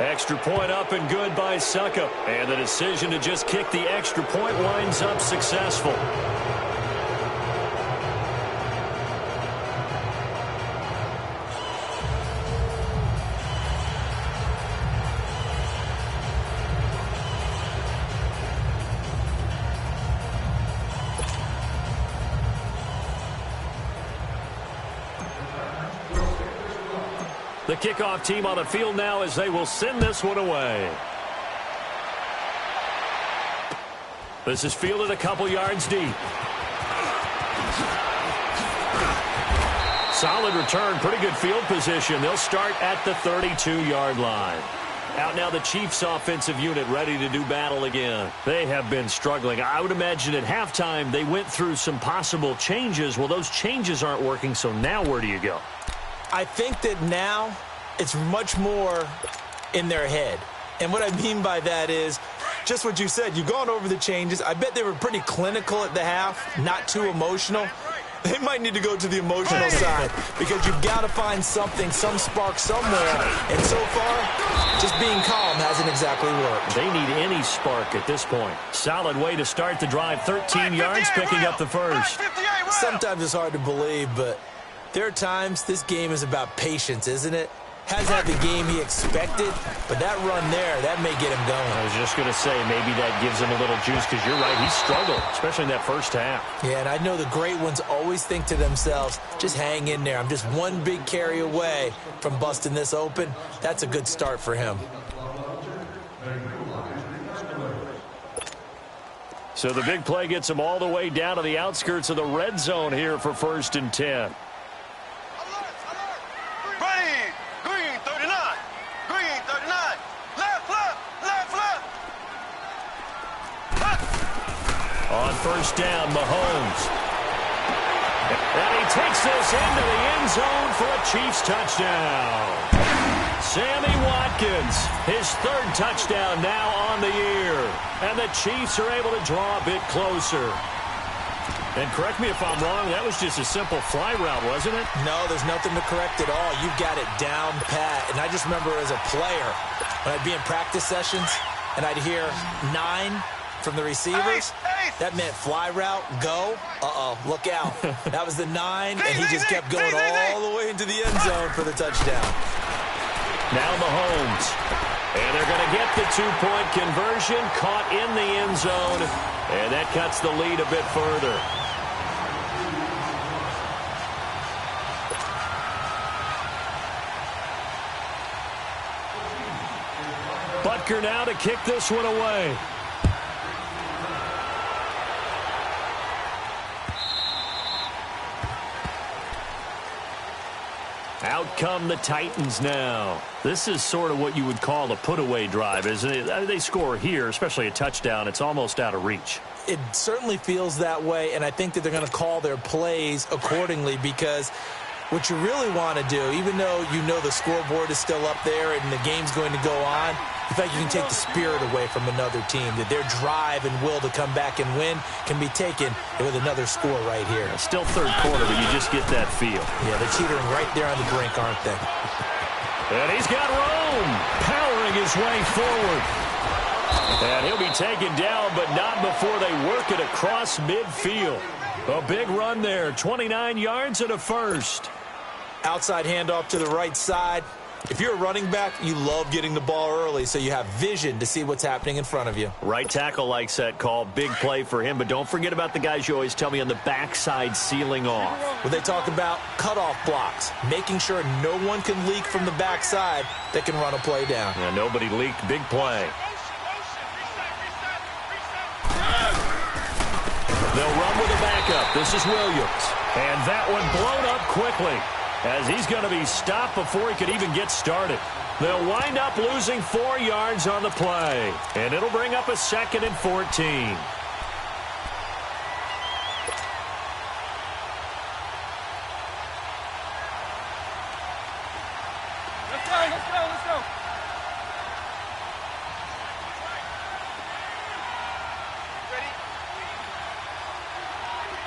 Extra point up and good by Suckup. And the decision to just kick the extra point winds up successful. The kickoff team on the field now as they will send this one away. This is fielded a couple yards deep. Solid return, pretty good field position. They'll start at the 32-yard line. Out now the Chiefs offensive unit ready to do battle again. They have been struggling. I would imagine at halftime they went through some possible changes. Well, those changes aren't working, so now where do you go? I think that now it's much more in their head. And what I mean by that is just what you said. You've gone over the changes. I bet they were pretty clinical at the half, not too emotional. They might need to go to the emotional side because you've got to find something, some spark somewhere. And so far, just being calm hasn't exactly worked. They need any spark at this point. Solid way to start the drive. 13 yards, picking up the first. Sometimes it's hard to believe, but there are times this game is about patience, isn't it? Hasn't had the game he expected, but that run there, that may get him going. I was just going to say, maybe that gives him a little juice because you're right, he struggled, especially in that first half. Yeah, and I know the great ones always think to themselves, just hang in there. I'm just one big carry away from busting this open. That's a good start for him. So the big play gets him all the way down to the outskirts of the red zone here for 1st and 10. On 1st down, Mahomes. And he takes this into the end zone for a Chiefs touchdown. Sammy Watkins, his 3rd touchdown now on the year. And the Chiefs are able to draw a bit closer. And correct me if I'm wrong, that was just a simple fly route, wasn't it? No, there's nothing to correct at all. You've got it down pat. And I just remember as a player, when I'd be in practice sessions, and I'd hear 9 from the receivers, that meant fly route, go. Uh-oh, look out. That was the 9, and he just kept going all the way into the end zone for the touchdown. Now Mahomes. And they're going to get the 2-point conversion, caught in the end zone, and that cuts the lead a bit further. Butker now to kick this one away. Out come the Titans now. This is sort of what you would call a put-away drive, isn't it? They score here, especially a touchdown. It's almost out of reach. It certainly feels that way, and I think that they're going to call their plays accordingly because what you really want to do, even though you know the scoreboard is still up there and the game's going to go on, in fact, you can take the spirit away from another team, that their drive and will to come back and win can be taken with another score right here. Still 3rd quarter, but you just get that feel. Yeah, they're teetering right there on the brink, aren't they? And he's got Rome powering his way forward. And he'll be taken down, but not before they work it across midfield. A big run there, 29 yards and a first. Outside handoff to the right side. If you're a running back, you love getting the ball early so you have vision to see what's happening in front of you. Right tackle likes that call. Big play for him, but don't forget about the guys you always tell me on the backside sealing off. When they talk about cutoff blocks, making sure no one can leak from the backside that can run a play down. Yeah, nobody leaked. Big play. They'll run with a backup. This is Williams. And that one blown up quickly, as he's going to be stopped before he could even get started. They'll wind up losing 4 yards on the play, and it'll bring up a 2nd and 14. Let's go. Ready?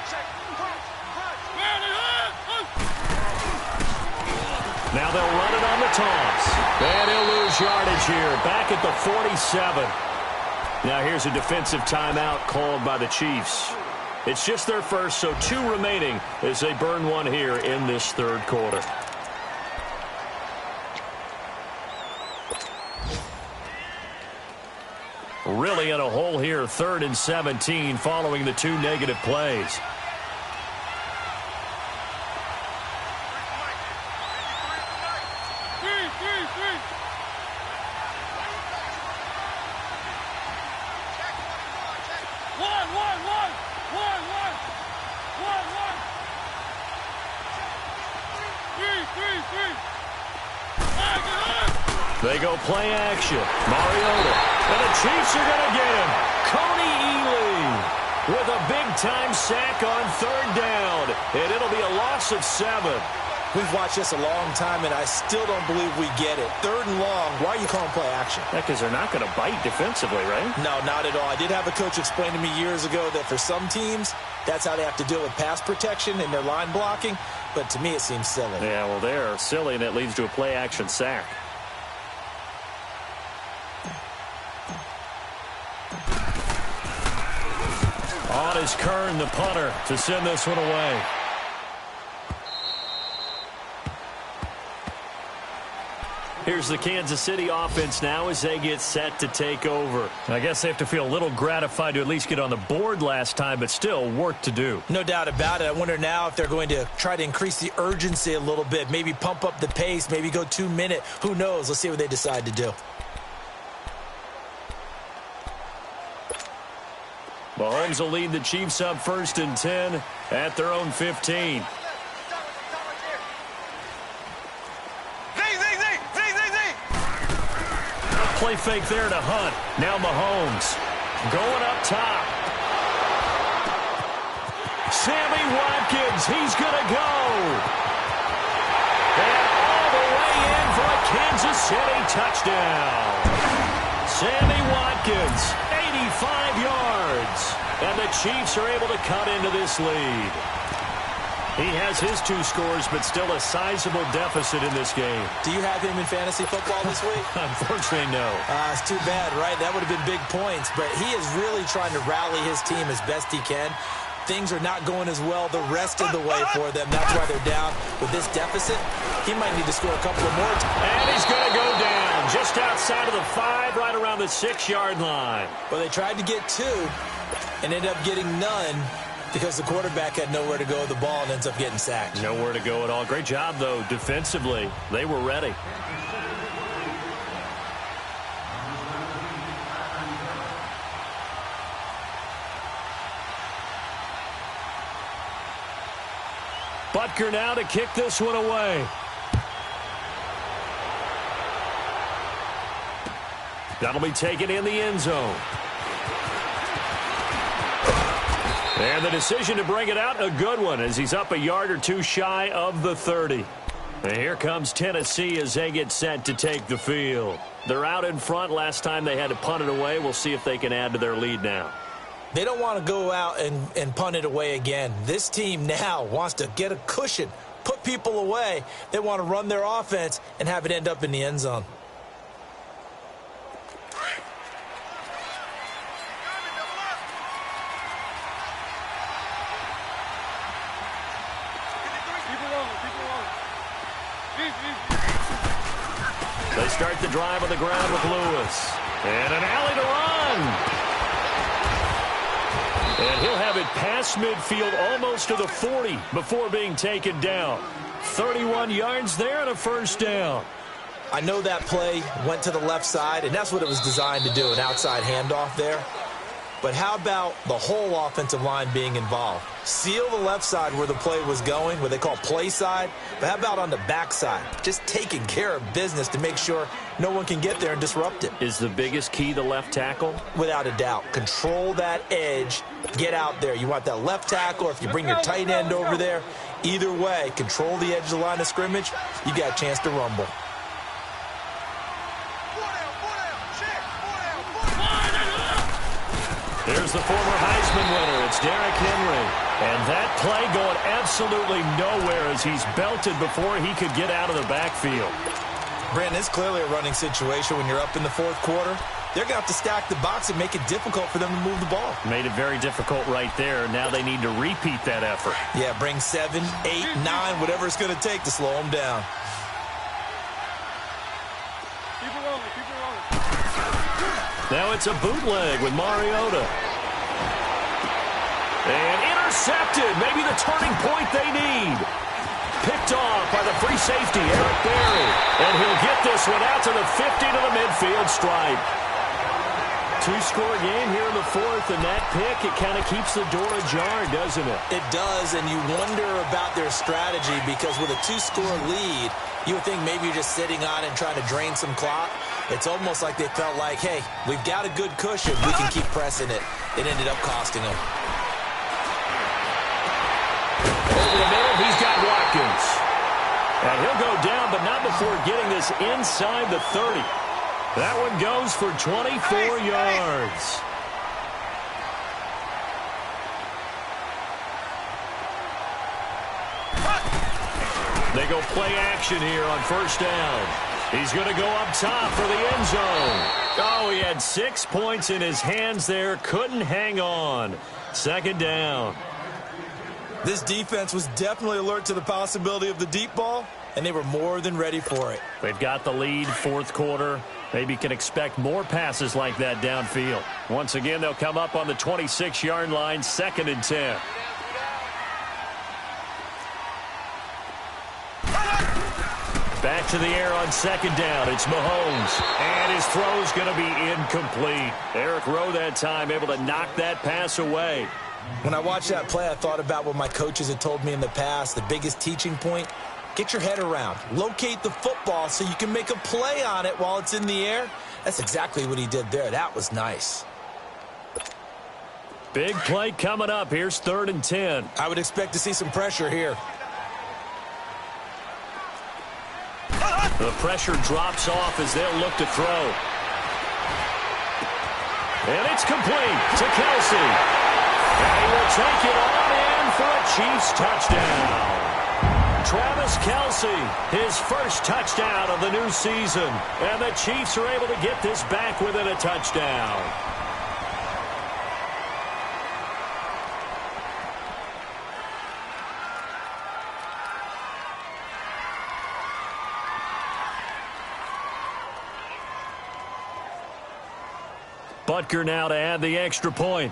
Check. Now they'll run it on the toss. And he'll lose yardage here, back at the 47. Now here's a defensive timeout called by the Chiefs. It's just their first, so 2 remaining as they burn one here in this third quarter. Really in a hole here, 3rd and 17 following the 2 negative plays. They go play action. Mariota. And the Chiefs are going to get him. Coney Ealy with a big-time sack on 3rd down. And it'll be a loss of 7. We've watched this a long time, and I still don't believe we get it. 3rd and long, why are you calling play action? Yeah, because they're not going to bite defensively, right? No, not at all. I did have a coach explain to me years ago that for some teams, that's how they have to deal with pass protection and their line blocking. But to me, it seems silly. Yeah, well, they're silly, and it leads to a play action sack. On is Kern, the punter, to send this one away. Here's the Kansas City offense now as they get set to take over. I guess they have to feel a little gratified to at least get on the board last time, but still work to do. No doubt about it. I wonder now if they're going to try to increase the urgency a little bit, maybe pump up the pace, maybe go 2-minute. Who knows? Let's see what they decide to do. Mahomes will lead the Chiefs up 1st and 10 at their own 15. Play fake there to Hunt. Now Mahomes going up top. Sammy Watkins, he's going to go. And all the way in for a Kansas City touchdown. Sammy Watkins, 85 yards. And the Chiefs are able to cut into this lead. He has his 2 scores, but still a sizable deficit in this game. Do you have him in fantasy football this week? Unfortunately, no. It's too bad, right? That would have been big points. But he is really trying to rally his team as best he can. Things are not going as well the rest of the way for them. That's why they're down. With this deficit, he might need to score a couple of more. And he's going to go down just outside of the 5, right around the 6-yard line. Well, they tried to get 2 and ended up getting none, because the quarterback had nowhere to go with the ball and ends up getting sacked. Nowhere to go at all. Great job, though, defensively. They were ready. Butker now to kick this one away. That'll be taken in the end zone. And the decision to bring it out, a good one, as he's up a yard or 2 shy of the 30. And here comes Tennessee as they get set to take the field. They're out in front. Last time they had to punt it away. We'll see if they can add to their lead now. They don't want to go out and punt it away again. This team now wants to get a cushion, put people away. They want to run their offense and have it end up in the end zone. They start the drive on the ground with Lewis. And an alley to run. And he'll have it past midfield almost to the 40 before being taken down. 31 yards there and a 1st down. I know that play went to the left side, and that's what it was designed to do, an outside handoff there. But how about the whole offensive line being involved? Seal the left side where the play was going, what they call play side. But how about on the back side? Just taking care of business to make sure no one can get there and disrupt it. Is the biggest key the left tackle? Without a doubt. Control that edge. Get out there. You want that left tackle, or if you bring your tight end over there, either way, control the edge of the line of scrimmage, you got a chance to rumble. Here's the former Heisman winner. It's Derrick Henry. And that play going absolutely nowhere as he's belted before he could get out of the backfield. Brandon, it's clearly a running situation when you're up in the fourth quarter. They're going to have to stack the box and make it difficult for them to move the ball. Made it very difficult right there. Now they need to repeat that effort. Yeah, bring 7, 8, 9, whatever it's going to take to slow them down. Keep it rolling, keep it rolling. Now it's a bootleg with Mariota. And intercepted. Maybe the turning point they need. Picked off by the free safety, Eric Berry. And he'll get this one out to the 50 to the midfield stripe. Two-score game here in the fourth, and that pick, it kind of keeps the door ajar, doesn't it? It does, and you wonder about their strategy because with a two-score lead, you would think maybe you're just sitting on it and trying to drain some clock. It's almost like they felt like, hey, we've got a good cushion. We can keep pressing it. It ended up costing them. Over the middle, he's got Watkins. And he'll go down, but not before getting this inside the 30. That one goes for 24 yards. They go play action here on first down. He's going to go up top for the end zone. Oh, he had 6 points in his hands there. Couldn't hang on. Second down. This defense was definitely alert to the possibility of the deep ball, and they were more than ready for it. They've got the lead, fourth quarter. Maybe can expect more passes like that downfield. Once again, they'll come up on the 26-yard line, 2nd and 10. Back to the air on second down. It's Mahomes. And his throw's going to be incomplete. Eric Rowe that time able to knock that pass away. When I watched that play, I thought about what my coaches had told me in the past. The biggest teaching point, get your head around. Locate the football so you can make a play on it while it's in the air. That's exactly what he did there. That was nice. Big play coming up. Here's 3rd and 10. I would expect to see some pressure here. The pressure drops off as they'll look to throw. And it's complete to Kelsey. And he will take it on in for a Chiefs touchdown. Travis Kelce, his first touchdown of the new season. And the Chiefs are able to get this back within a touchdown. Butker now to add the extra point.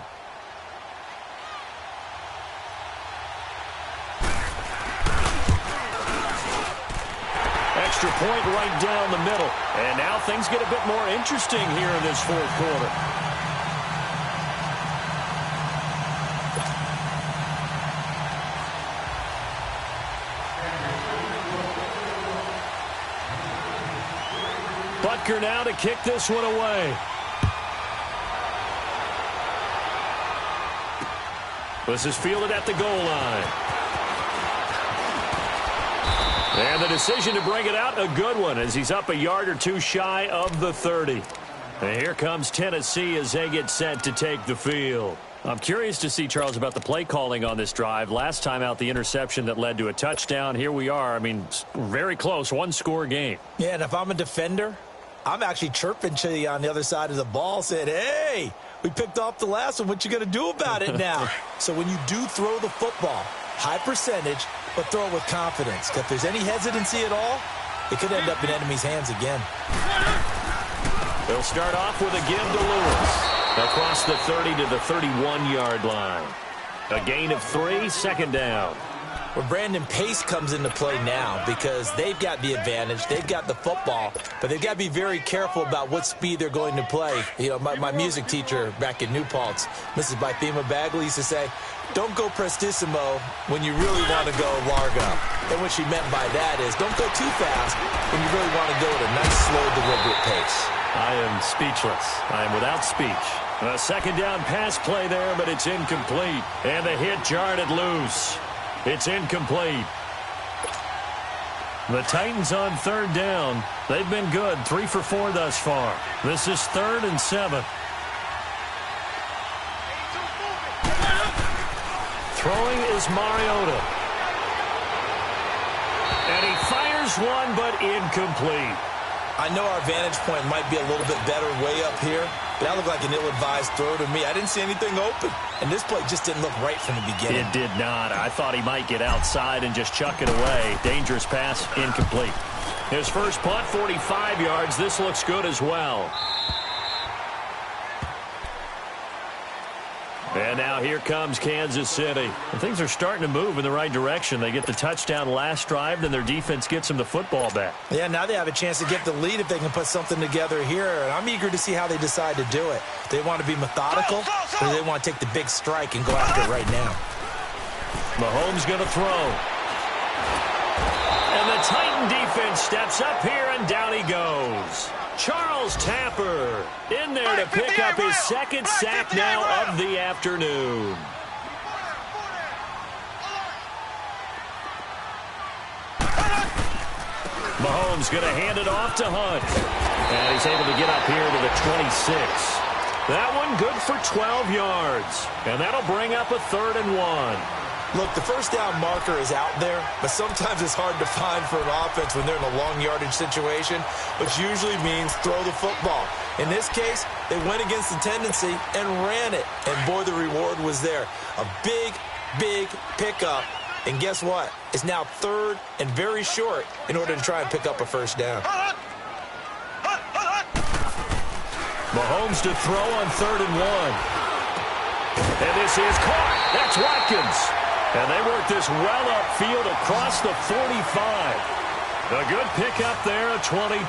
Extra point right down the middle. And now things get a bit more interesting here in this fourth quarter. Butker now to kick this one away. This is fielded at the goal line. And the decision to bring it out, a good one, as he's up a yard or two shy of the 30. And here comes Tennessee as they get set to take the field. I'm curious to see, Charles, about the play calling on this drive. Last time out, the interception that led to a touchdown. Here we are. I mean, very close, one-score game. Yeah, and if I'm a defender, I'm actually chirping to you on the other side of the ball, saying, hey, we picked off the last one. What you going to do about it now? So when you do throw the football, high percentage, but throw it with confidence. Because if there's any hesitancy at all, it could end up in enemy's hands again. They'll start off with a give to Lewis. Across the 30 to the 31-yard line. A gain of 3, second down. Well, Brandon, pace comes into play now because they've got the advantage. They've got the football, but they've got to be very careful about what speed they're going to play. You know, my music teacher back in New Paltz, Mrs. Bythema Bagley, used to say, don't go prestissimo when you really want to go largo. And what she meant by that is don't go too fast when you really want to go at a nice, slow, deliberate pace. I am speechless. I am without speech. A second down pass play there, but it's incomplete. And the hit jarred it loose. It's incomplete. The Titans on third down. They've been good, 3 for 4 thus far. This is 3rd and 7. Throwing is Mariota. And he fires one, but incomplete. I know our vantage point might be a little bit better way up here, but that looked like an ill-advised throw to me. I didn't see anything open, and this play just didn't look right from the beginning. It did not. I thought he might get outside and just chuck it away. Dangerous pass, incomplete. His first punt, 45 yards. This looks good as well. And now here comes Kansas City. And things are starting to move in the right direction. They get the touchdown last drive, then their defense gets them the football back. Yeah, now they have a chance to get the lead if they can put something together here. And I'm eager to see how they decide to do it. They want to be methodical, or they want to take the big strike and go after it right now. Mahomes going to throw. And the Titan defense steps up here, and down he goes. Charles Tapper in there to pick up his second sack now of the afternoon. Mahomes going to hand it off to Hunt. And he's able to get up here to the 26. That one good for 12 yards. And that'll bring up a 3rd and 1. Look, the first down marker is out there, but sometimes it's hard to find for an offense when they're in a long yardage situation, which usually means throw the football. In this case, they went against the tendency and ran it, and boy, the reward was there. A big, big pickup, and guess what? It's now 3rd and very short in order to try and pick up a first down. Mahomes to throw on 3rd and 1. And this is caught. That's Watkins. And they work this well upfield across the 45. A good pickup there at 22.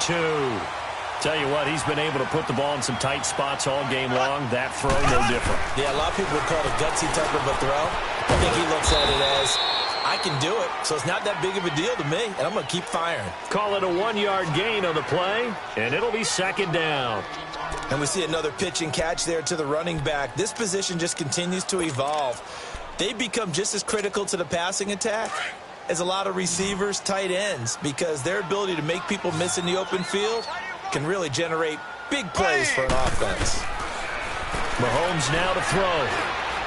Tell you what, he's been able to put the ball in some tight spots all game long. That throw, no different. Yeah, a lot of people would call it a gutsy type of a throw. I think he looks at it as, I can do it, so it's not that big of a deal to me, and I'm going to keep firing. Call it a 1-yard gain on the play, and it'll be 2nd down. And we see another pitch and catch there to the running back. This position just continues to evolve. They become just as critical to the passing attack as a lot of receivers, tight ends, because their ability to make people miss in the open field can really generate big plays for an offense. Mahomes now to throw.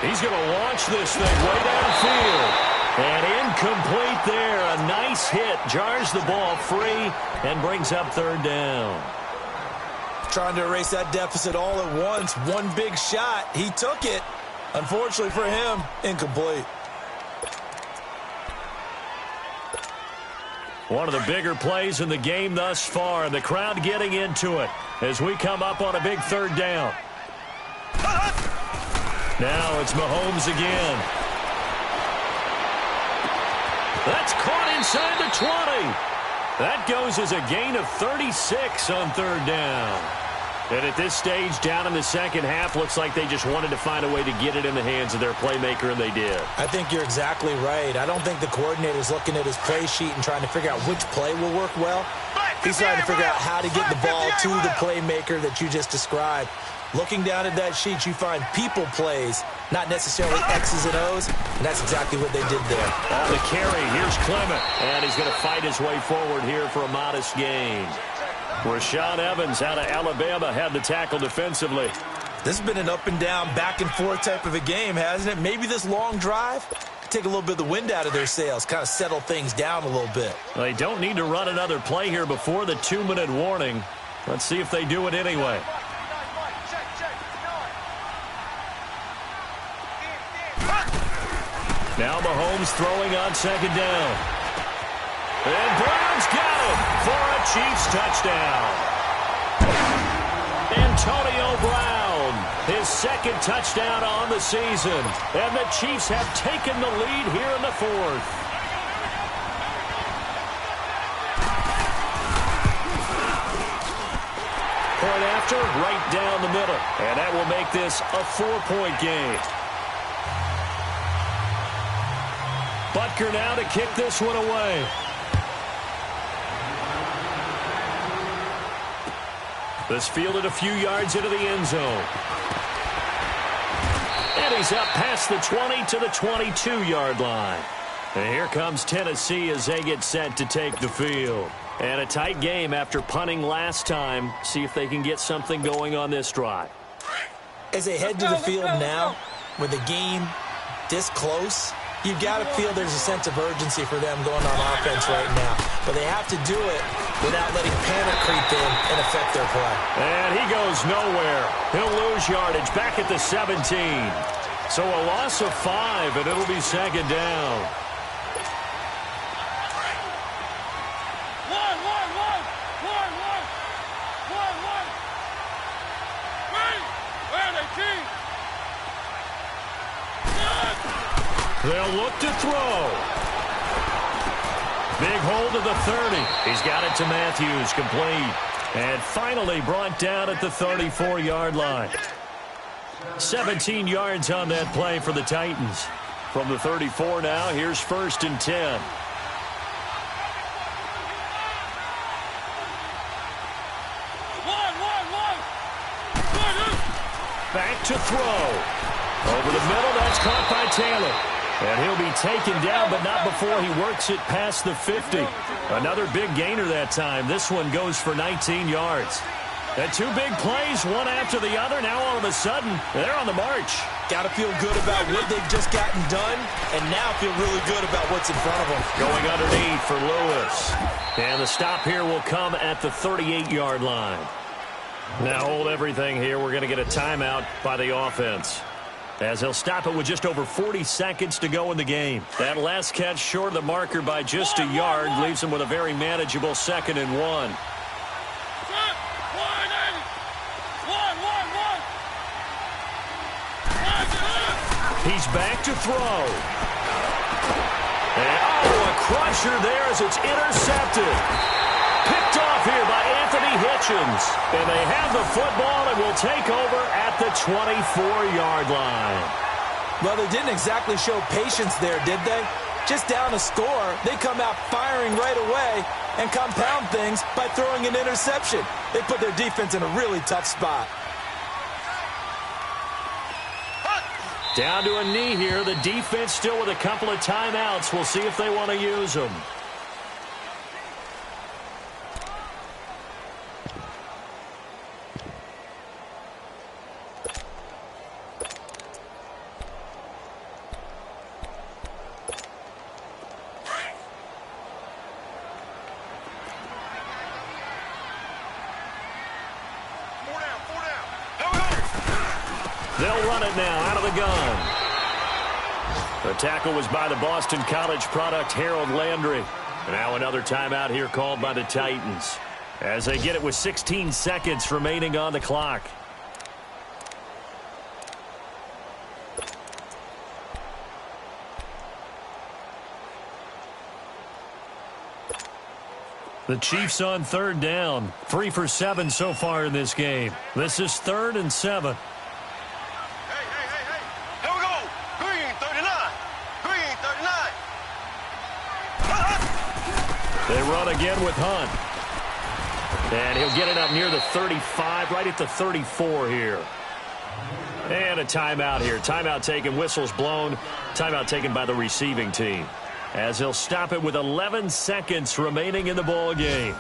He's going to launch this thing way downfield. And incomplete there. A nice hit. Jars the ball free and brings up 3rd down. Trying to erase that deficit all at once. One big shot. He took it. Unfortunately for him, incomplete. One of the bigger plays in the game thus far, and the crowd getting into it as we come up on a big 3rd down. Now it's Mahomes again. That's caught inside the 20. That goes as a gain of 36 on 3rd down. And at this stage, down in the second half, looks like they just wanted to find a way to get it in the hands of their playmaker, and they did. I think you're exactly right. I don't think the coordinator's looking at his play sheet and trying to figure out which play will work well. He's trying to figure out how to get the ball to the playmaker that you just described. Looking down at that sheet, you find people plays, not necessarily X's and O's, and that's exactly what they did there. On the carry, here's Clement, and he's going to fight his way forward here for a modest gain. Rashaan Evans out of Alabama had the tackle defensively. This has been an up-and-down, back-and-forth type of a game, hasn't it? Maybe this long drive take a little bit of the wind out of their sails, kind of settle things down a little bit. They don't need to run another play here before the 2-minute warning. Let's see if they do it anyway. Now Mahomes throwing on 2nd down. And Brown's got it for a Chiefs touchdown. Antonio Brown, his 2nd touchdown on the season. And the Chiefs have taken the lead here in the 4th. Point after, right down the middle. And that will make this a 4-point game. Butker now to kick this one away. This fielded a few yards into the end zone. And he's up past the 20 to the 22-yard line. And here comes Tennessee as they get set to take the field. And a tight game after punting last time. See if they can get something going on this drive. As they head to the field now, with the game this close, you've got to feel there's a sense of urgency for them going on offense right now. but they have to do it without letting panic creep in and affect their play. And he goes nowhere. He'll lose yardage back at the 17. So a loss of 5, and it'll be second down. They'll look to throw. Big hold of the 30. He's got it to Matthews, complete. And finally brought down at the 34-yard line. 17 yards on that play for the Titans. From the 34 now, here's 1st and 10. Back to throw. Over the middle, that's caught by Taylor. And he'll be taken down, but not before he works it past the 50. Another big gainer that time. This one goes for 19 yards. And 2 big plays, one after the other. Now all of a sudden, they're on the march. Got to feel good about what they've just gotten done, and now feel really good about what's in front of them. Going underneath for Lewis. And the stop here will come at the 38-yard line. Now hold everything here. We're going to get a timeout by the offense, as they'll stop it with just over 40 seconds to go in the game. That last catch short of the marker by just a yard leaves them with a very manageable 2nd and 1. He's back to throw. And, a crusher there as it's intercepted. Picked off here by Anthony Hitchens. And they have the football and will take over at the 24-yard line. Well, they didn't exactly show patience there, did they? Just down a score, they come out firing right away and compound things by throwing an interception. They put their defense in a really tough spot. Down to a knee here. The defense still with a couple of timeouts. We'll see if they want to use them. They'll run it now out of the gun. The tackle was by the Boston College product, Harold Landry. And now another timeout here called by the Titans, as they get it with 16 seconds remaining on the clock. The Chiefs on 3rd down. 3 for 7 so far in this game. This is 3rd and 7. They run again with Hunt. And he'll get it up near the 35, right at the 34 here. And a timeout here. Timeout taken, whistles blown. Timeout taken by the receiving team, as he'll stop it with 11 seconds remaining in the ball game.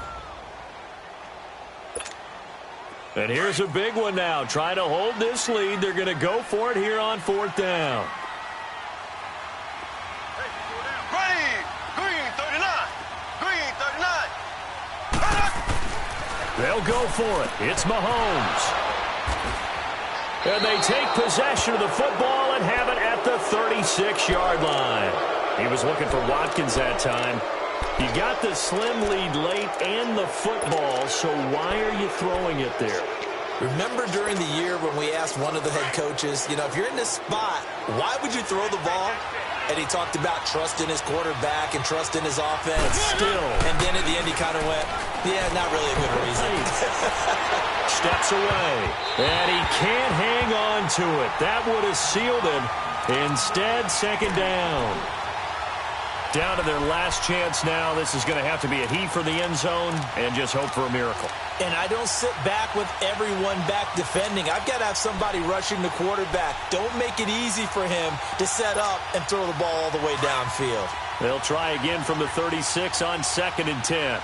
And here's a big one now. Trying to hold this lead. They're going to go for it here on 4th down. They'll go for it. It's Mahomes. And they take possession of the football and have it at the 36-yard line. He was looking for Watkins that time. You got the slim lead late and the football, so why are you throwing it there? Remember during the year when we asked one of the head coaches, if you're in this spot, why would you throw the ball? And he talked about trust in his quarterback and trust in his offense. Still. And then at the end he kind of went, yeah, not really a good reason. Steps away. And he can't hang on to it. That would have sealed him. Instead, 2nd down. Down to their last chance now. This is going to have to be a heave for the end zone and just hope for a miracle. And I don't sit back with everyone back defending. I've got to have somebody rushing the quarterback. Don't make it easy for him to set up and throw the ball all the way downfield. They'll try again from the 36 on 2nd and 10.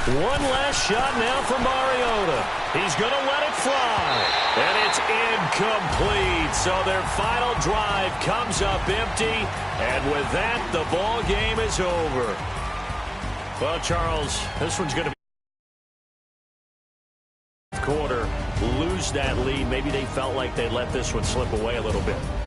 One last shot now for Mariota. He's going to let it fly. And it's incomplete. So their final drive comes up empty. And with that, the ball game is over. Well, Charles, this one's going to be quarter, lose that lead. Maybe they felt like they let this one slip away a little bit.